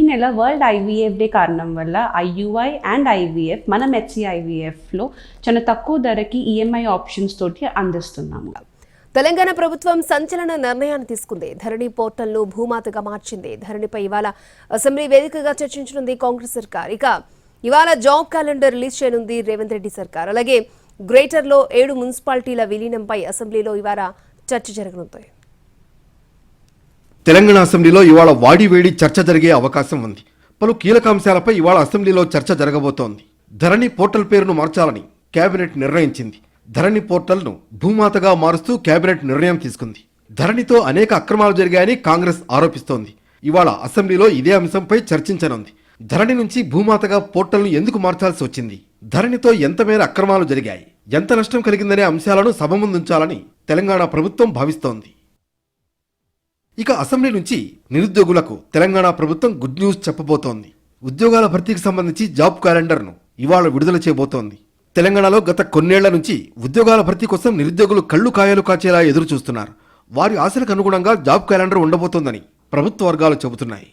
నెల world IVF day కారణం వల్ల ఐయుఐ అండ్ ఐవీఎఫ్ మనం హెచ్సిఐవీఎఫ్లో చాలా తక్కువ ధరకి ఈఎంఐ ఆప్షన్స్ తోటి అందిస్తున్నాము. తెలంగాణ ప్రభుత్వం సంచలన నిర్ణయాన్ని తీసుకుంది. ధరణి పోర్టల్ను భూమాతగా మార్చింది. ధరణిపై ఇవాళ అసెంబ్లీ వేదికగా చర్చించనుంది కాంగ్రెస్ సర్కార్. ఇక ఇవాళ జాబ్ క్యాలెండర్ రిలీజ్ చేయనుంది రేవంత్ రెడ్డి సర్కార్. అలాగే గ్రేటర్లో 7 మున్సిపాలిటీల విలీనంపై అసెంబ్లీలో ఇవాళ చర్చ జరగనుంది. తెలంగాణ అసెంబ్లీలో ఇవాళ వాడివేడి చర్చ జరిగే అవకాశం ఉంది. పలు కీలక అంశాలపై ఇవాళ అసెంబ్లీలో చర్చ జరగబోతోంది. ధరణి పోర్టల్ పేరును మార్చాలని కేబినెట్ నిర్ణయించింది. ధరణి పోర్టల్ను భూమాతగా మారుస్తూ కేబినెట్ నిర్ణయం తీసుకుంది. ధరణితో అనేక అక్రమాలు జరిగాయని కాంగ్రెస్ ఆరోపిస్తోంది. ఇవాళ అసెంబ్లీలో ఇదే అంశంపై చర్చించనుంది. ధరణి నుంచి భూమాతగా పోర్టల్ను ఎందుకు మార్చాల్సి వచ్చింది, ధరణితో ఎంత మేర అక్రమాలు జరిగాయి, ఎంత నష్టం కలిగిందనే అంశాలను సభ ముందుంచాలని తెలంగాణ ప్రభుత్వం భావిస్తోంది. ఇక అసెంబ్లీ నుంచి నిరుద్యోగులకు తెలంగాణ ప్రభుత్వం గుడ్ న్యూస్ చెప్పబోతోంది. ఉద్యోగాల భర్తీకి సంబంధించి జాబ్ క్యాలెండర్ను ఇవాళ విడుదల చేయబోతోంది. తెలంగాణలో గత కొన్నేళ్ల నుంచి ఉద్యోగాల భర్తీ కోసం నిరుద్యోగులు కళ్ళు కాయలు కాచేలా ఎదురు చూస్తున్నారు. వారి ఆశలకు అనుగుణంగా జాబ్ క్యాలెండర్ ఉండబోతోందని ప్రభుత్వ వర్గాలు చెబుతున్నాయి.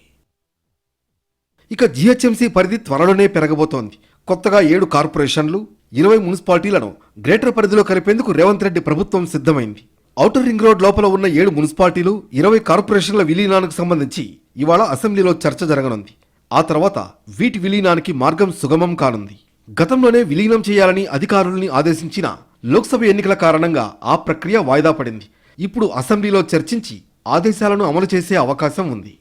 ఇక జీహెచ్ఎంసీ పరిధి త్వరలోనే పెరగబోతోంది. కొత్తగా 7 కార్పొరేషన్లు, 20 మున్సిపాలిటీలను గ్రేటర్ పరిధిలో కలిపేందుకు రేవంత్ రెడ్డి ప్రభుత్వం సిద్ధమైంది. ఔటర్ రింగ్ రోడ్ లోపల ఉన్న 7 మున్సిపాలిటీలు, 20 కార్పొరేషన్ల విలీనానికి సంబంధించి ఇవాళ అసెంబ్లీలో చర్చ జరగనుంది. ఆ తర్వాత వీటి విలీనానికి మార్గం సుగమం కానుంది. గతంలోనే విలీనం చేయాలని అధికారుల్ని ఆదేశించిన లోక్సభ ఎన్నికల కారణంగా ఆ ప్రక్రియ వాయిదా పడింది. ఇప్పుడు అసెంబ్లీలో చర్చించి ఆదేశాలను అమలు చేసే అవకాశం ఉంది.